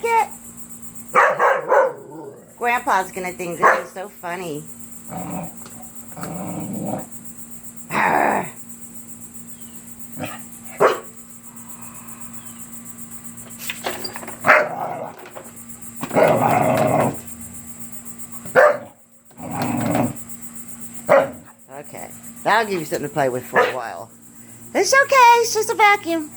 like it? Grandpa's gonna think this is so funny. Okay, that'll give you something to play with for a while. It's okay, it's just a vacuum.